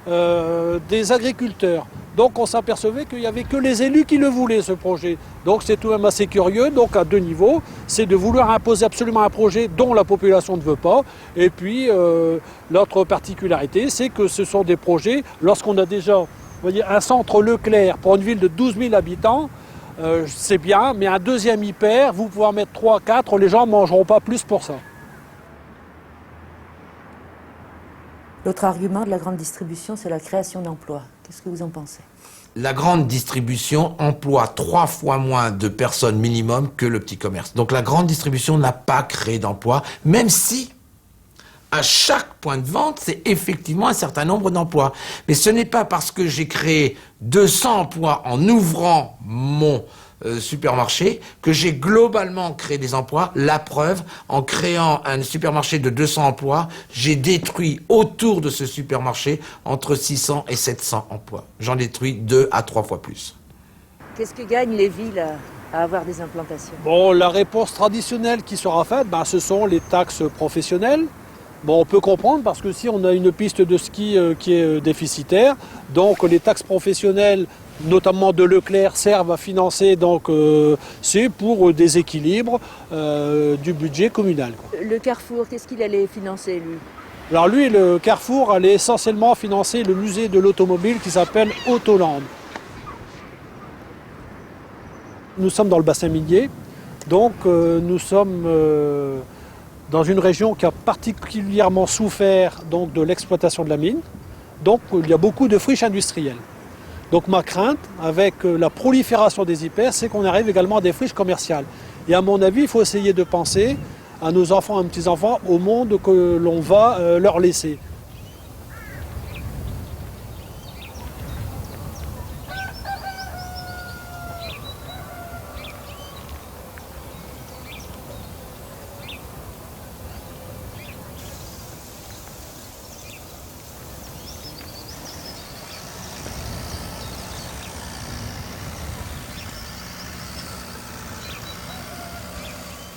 des agriculteurs. Donc on s'apercevait qu'il n'y avait que les élus qui le voulaient, ce projet. Donc c'est tout de même assez curieux, donc à deux niveaux. C'est de vouloir imposer absolument un projet dont la population ne veut pas. Et puis l'autre particularité, c'est que ce sont des projets, lorsqu'on a déjà, vous voyez, un centre Leclerc pour une ville de 12 000 habitants, c'est bien, mais un deuxième hyper, vous pouvez en mettre 3, 4, les gens ne mangeront pas plus pour ça. L'autre argument de la grande distribution, c'est la création d'emplois. Qu'est-ce que vous en pensez? La grande distribution emploie 3 fois moins de personnes minimum que le petit commerce. Donc la grande distribution n'a pas créé d'emplois, même si à chaque point de vente, c'est effectivement un certain nombre d'emplois. Mais ce n'est pas parce que j'ai créé 200 emplois en ouvrant mon supermarché que j'ai globalement créé des emplois. La preuve, en créant un supermarché de 200 emplois, j'ai détruit autour de ce supermarché entre 600 et 700 emplois. J'en détruis 2 à 3 fois plus. Qu'est-ce que gagnent les villes à avoir des implantations? Bon, la réponse traditionnelle qui sera faite, ce sont les taxes professionnelles. Bon, on peut comprendre parce que si on a une piste de ski qui est déficitaire, donc les taxes professionnelles notamment de Leclerc, servent à financer, donc c'est pour des équilibres du budget communal. Le Carrefour, qu'est-ce qu'il allait financer, lui? Alors lui, le Carrefour allait essentiellement financer le musée de l'automobile qui s'appelle Autoland. Nous sommes dans le bassin minier, donc nous sommes dans une région qui a particulièrement souffert donc, de l'exploitation de la mine. Donc il y a beaucoup de friches industrielles. Donc ma crainte, avec la prolifération des hyper, c'est qu'on arrive également à des friches commerciales. Et à mon avis, il faut essayer de penser à nos enfants et petits-enfants, au monde que l'on va leur laisser.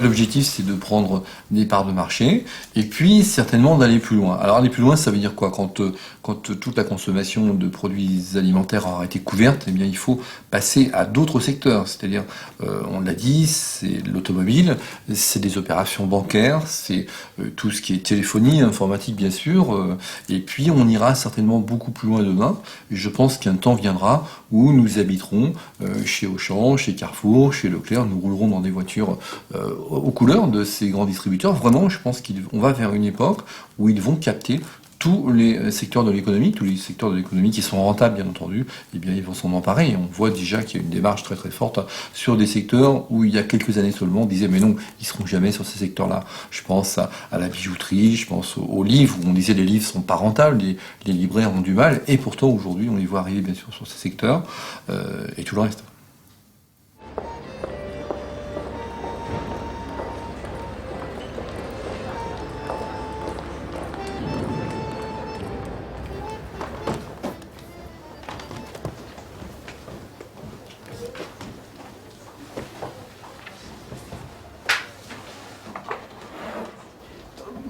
L'objectif, c'est de prendre des parts de marché et puis certainement d'aller plus loin. Alors aller plus loin, ça veut dire quoi? Quand toute la consommation de produits alimentaires aura été couverte, eh bien il faut passer à d'autres secteurs. C'est-à-dire, on l'a dit, c'est l'automobile, c'est des opérations bancaires, c'est tout ce qui est téléphonie, informatique bien sûr, et puis on ira certainement beaucoup plus loin demain. Et je pense qu'un temps viendra où nous habiterons chez Auchan, chez Carrefour, chez Leclerc, nous roulerons dans des voitures aux couleurs de ces grands distributeurs. Vraiment, je pense qu'on va vers une époque où ils vont capter tous les secteurs de l'économie, tous les secteurs de l'économie qui sont rentables, bien entendu, eh bien, ils vont s'en emparer. Et on voit déjà qu'il y a une démarche très très forte sur des secteurs où il y a quelques années seulement, on disait mais non, ils seront jamais sur ces secteurs-là. Je pense à la bijouterie, je pense aux livres, où on disait les livres sont pas rentables, les libraires ont du mal, et pourtant aujourd'hui on les voit arriver bien sûr sur ces secteurs, et tout le reste.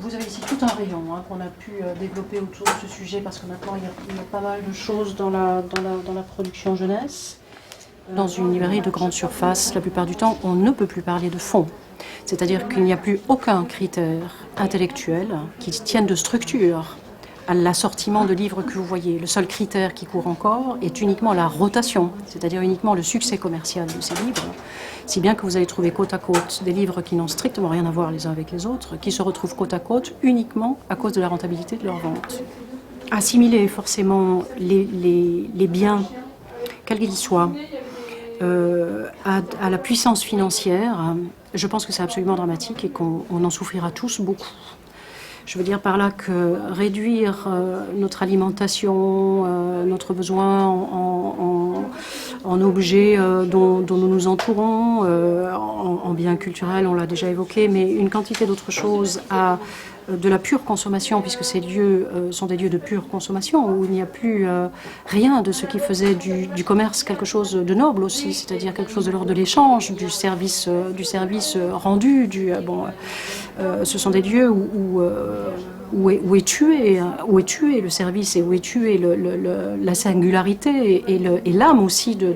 Vous avez ici tout un rayon qu'on a pu développer autour de ce sujet parce que maintenant il y a pas mal de choses dans la production jeunesse. Dans une librairie de grande surface, la plupart du temps, on ne peut plus parler de fond. C'est-à-dire qu'il n'y a plus aucun critère intellectuel qui tienne de structure à l'assortiment de livres que vous voyez. Le seul critère qui court encore est uniquement la rotation, c'est-à-dire uniquement le succès commercial de ces livres. Si bien que vous allez trouver côte à côte des livres qui n'ont strictement rien à voir les uns avec les autres, qui se retrouvent côte à côte uniquement à cause de la rentabilité de leur vente. Assimiler forcément les biens, quels qu'ils soient, à la puissance financière, je pense que c'est absolument dramatique et qu'on en souffrira tous beaucoup. Je veux dire par là que réduire notre alimentation, notre besoin en objets dont nous nous entourons, en biens culturels, on l'a déjà évoqué, mais une quantité d'autres choses à de la pure consommation, puisque ces lieux sont des lieux de pure consommation, où il n'y a plus rien de ce qui faisait du commerce quelque chose de noble aussi, c'est-à-dire quelque chose de l'ordre de l'échange, du service rendu. Ce sont des lieux où est tué le service et où est tué la singularité et l'âme aussi de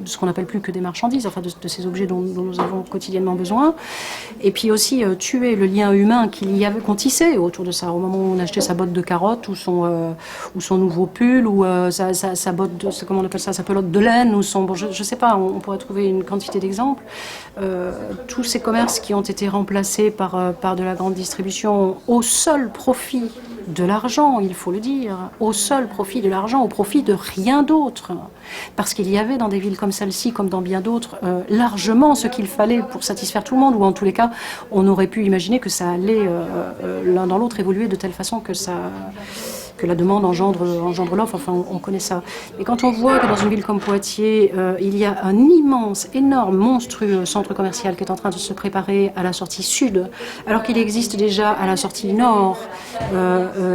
ce qu'on n'appelle plus que des marchandises, enfin de ces objets dont nous avons quotidiennement besoin. Et puis aussi tuer le lien humain qu'on tissait autour de ça. Au moment où on achetait sa botte de carottes ou son nouveau pull ou sa botte comment on appelle ça, sa pelote de laine ou son, je sais pas, on pourrait trouver une quantité d'exemples. Tous ces commerces qui ont été remplacés par de la grande distribution au seul profit de l'argent, il faut le dire, au seul profit de l'argent, au profit de rien d'autre. Parce qu'il y avait dans des villes comme celle-ci, comme dans bien d'autres, largement ce qu'il fallait pour satisfaire tout le monde, ou en tous les cas, on aurait pu imaginer que ça allait l'un dans l'autre évoluer de telle façon que la demande engendre l'offre, enfin on connaît ça. Et quand on voit que dans une ville comme Poitiers, il y a un immense, énorme, monstrueux centre commercial qui est en train de se préparer à la sortie sud, alors qu'il existe déjà à la sortie nord,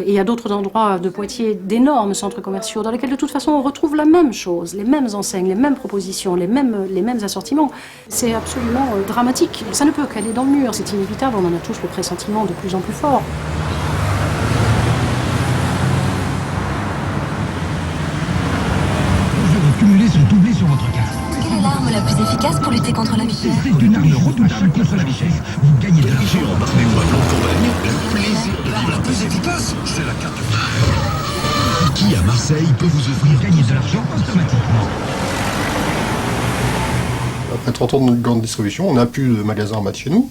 et à d'autres endroits de Poitiers, d'énormes centres commerciaux dans lesquels de toute façon on retrouve la même chose, les mêmes enseignes, les mêmes propositions, les mêmes assortiments. C'est absolument dramatique. Ça ne peut qu'aller dans le mur, c'est inévitable, on en a tous le pressentiment de plus en plus fort. C'est une arme redoutable contre la vitesse. Vous gagnez de l'argent. Parlez-moi de plan de campagne. Le plaisir de vivre la plus efficace, c'est la carte. Qui à Marseille peut vous offrir gagner de l'argent automatiquement. Après 30 ans de grande distribution, on n'a plus de magasins en bas de chez nous.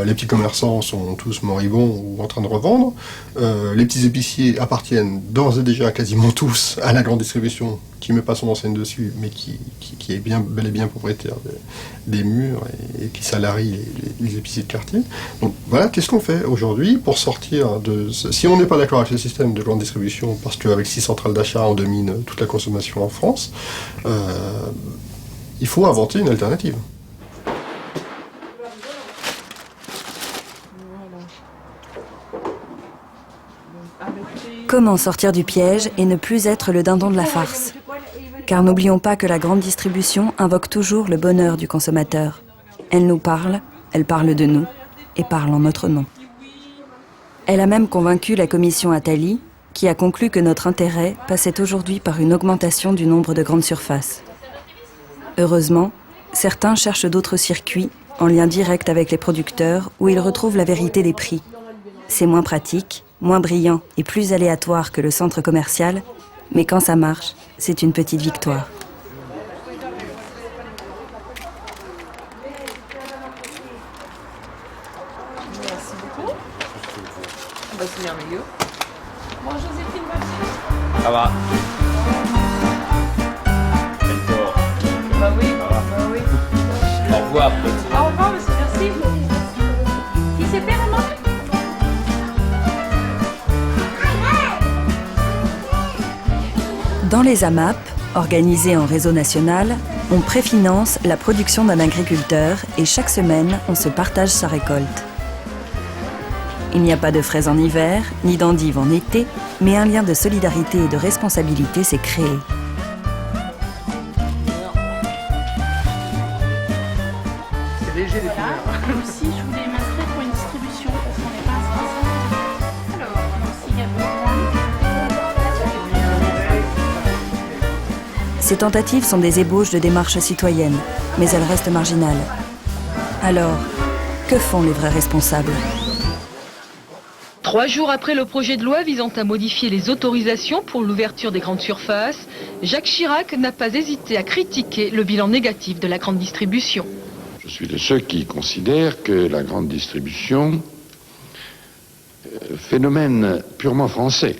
Les petits commerçants sont tous moribonds ou en train de revendre. Les petits épiciers appartiennent d'ores et déjà quasiment tous à la grande distribution, qui ne met pas son enseigne dessus, mais qui est bel et bien propriétaire des murs et qui salarie les épiciers de quartier. Donc voilà, qu'est-ce qu'on fait aujourd'hui pour sortir de... Si on n'est pas d'accord avec le système de grande distribution, parce qu'avec 6 centrales d'achat, on domine toute la consommation en France, il faut inventer une alternative. Comment sortir du piège et ne plus être le dindon de la farce? Car n'oublions pas que la grande distribution invoque toujours le bonheur du consommateur. Elle nous parle, elle parle de nous, et parle en notre nom. Elle a même convaincu la commission Attali, qui a conclu que notre intérêt passait aujourd'hui par une augmentation du nombre de grandes surfaces. Heureusement, certains cherchent d'autres circuits, en lien direct avec les producteurs, où ils retrouvent la vérité des prix. C'est moins pratique, moins brillant et plus aléatoire que le centre commercial, mais quand ça marche, c'est une petite victoire. Merci beaucoup. C'est merveilleux. Bon, Joséphine, Ça va. Bah oui, bah oui. Au revoir. Au revoir, monsieur, merci. Qui s'est fait vraiment? Dans les AMAP, organisés en réseau national, on préfinance la production d'un agriculteur et chaque semaine, on se partage sa récolte. Il n'y a pas de fraises en hiver, ni d'endives en été, mais un lien de solidarité et de responsabilité s'est créé. C'est léger les couleurs. Aussi, je voulais m'inscrire pour une distribution parce qu'on n'est pas inscrit. Alors, s'il y a besoin. Ces tentatives sont des ébauches de démarches citoyennes, mais elles restent marginales. Alors, que font les vrais responsables ? 3 jours après le projet de loi visant à modifier les autorisations pour l'ouverture des grandes surfaces, Jacques Chirac n'a pas hésité à critiquer le bilan négatif de la grande distribution. Je suis de ceux qui considèrent que la grande distribution, phénomène purement français,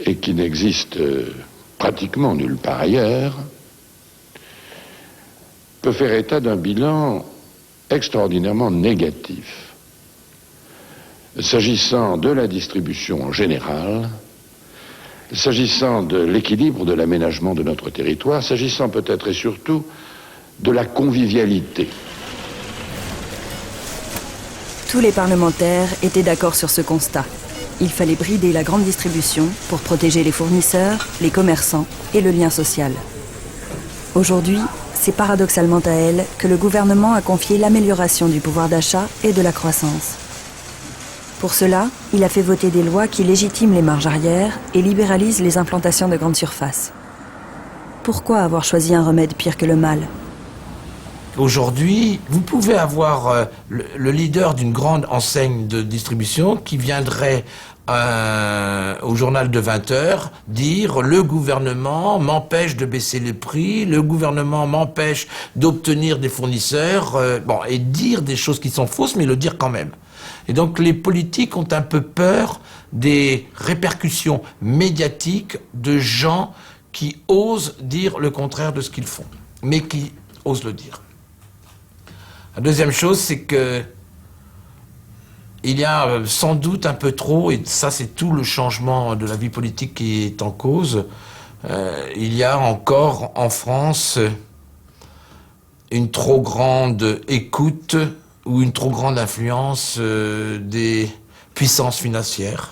et qui n'existe pratiquement nulle part ailleurs, peut faire état d'un bilan extraordinairement négatif. S'agissant de la distribution en général, s'agissant de l'équilibre de l'aménagement de notre territoire, s'agissant peut-être et surtout de la convivialité. Tous les parlementaires étaient d'accord sur ce constat. Il fallait brider la grande distribution pour protéger les fournisseurs, les commerçants et le lien social. Aujourd'hui, c'est paradoxalement à elle que le gouvernement a confié l'amélioration du pouvoir d'achat et de la croissance. Pour cela, il a fait voter des lois qui légitiment les marges arrière et libéralisent les implantations de grandes surfaces. Pourquoi avoir choisi un remède pire que le mal ? Aujourd'hui, vous pouvez avoir le leader d'une grande enseigne de distribution qui viendrait au journal de 20h dire « Le gouvernement m'empêche de baisser les prix, le gouvernement m'empêche d'obtenir des fournisseurs et dire des choses qui sont fausses, mais le dire quand même. Et donc les politiques ont un peu peur des répercussions médiatiques de gens qui osent dire le contraire de ce qu'ils font, mais qui osent le dire. La deuxième chose, c'est que il y a sans doute un peu trop, et ça c'est tout le changement de la vie politique qui est en cause, il y a encore en France une trop grande écoute ou une trop grande influence des puissances financières.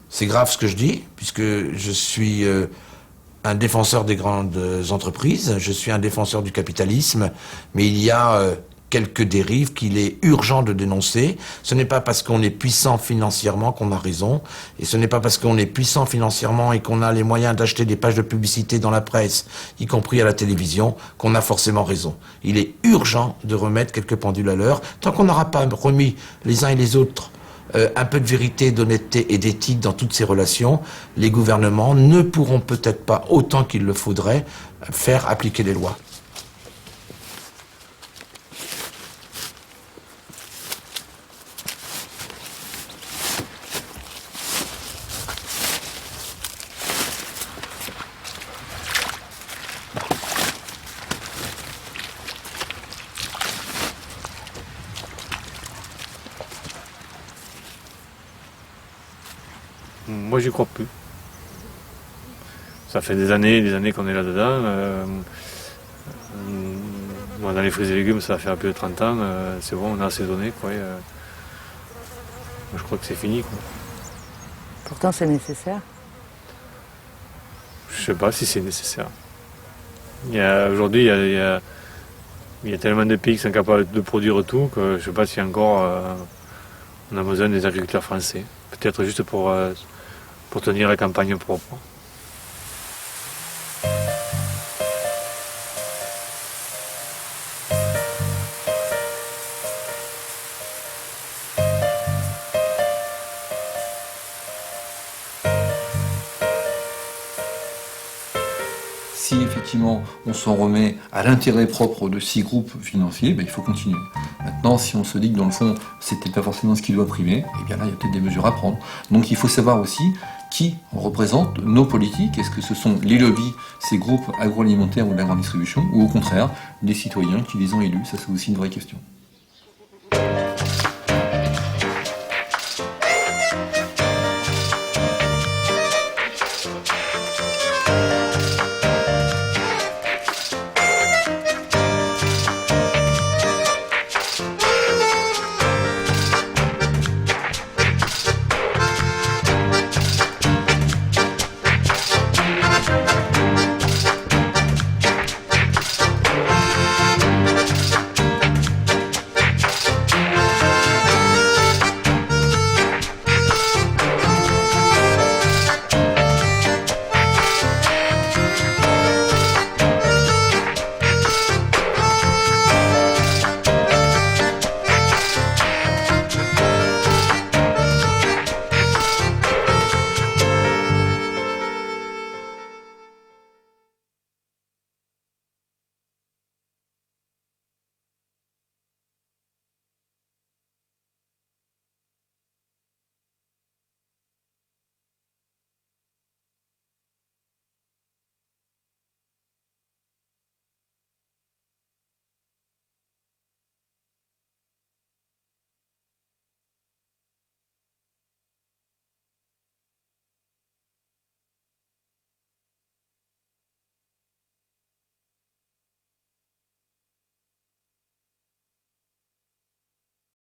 C'est grave ce que je dis, puisque je suis un défenseur des grandes entreprises, je suis un défenseur du capitalisme, mais il y a quelques dérives qu'il est urgent de dénoncer. Ce n'est pas parce qu'on est puissant financièrement qu'on a raison, et ce n'est pas parce qu'on est puissant financièrement et qu'on a les moyens d'acheter des pages de publicité dans la presse, y compris à la télévision, qu'on a forcément raison. Il est urgent de remettre quelques pendules à l'heure. Tant qu'on n'aura pas remis les uns et les autres un peu de vérité, d'honnêteté et d'éthique dans toutes ces relations, les gouvernements ne pourront peut-être pas, autant qu'il le faudrait, faire appliquer les lois. Moi, j'y crois plus. Ça fait des années qu'on est là-dedans. Moi, dans les fruits et légumes, ça va faire plus de 30 ans. C'est bon, on a assaisonné, quoi. Je crois que c'est fini, quoi. Pourtant, c'est nécessaire. Je sais pas si c'est nécessaire. Aujourd'hui, il y a tellement de pays qui sont capables de produire tout que je sais pas si encore on a besoin des agriculteurs français. Peut-être juste pour tenir la campagne propre. Si effectivement on s'en remet à l'intérêt propre de 6 groupes financiers, il faut continuer. Maintenant, si on se dit que dans le fond, c'était pas forcément ce qui doit primer, eh bien là, il y a peut-être des mesures à prendre. Donc il faut savoir aussi qui représente nos politiques. Est-ce que ce sont les lobbies, ces groupes agroalimentaires ou de la grande distribution, ou au contraire, des citoyens qui les ont élus? Ça, c'est aussi une vraie question.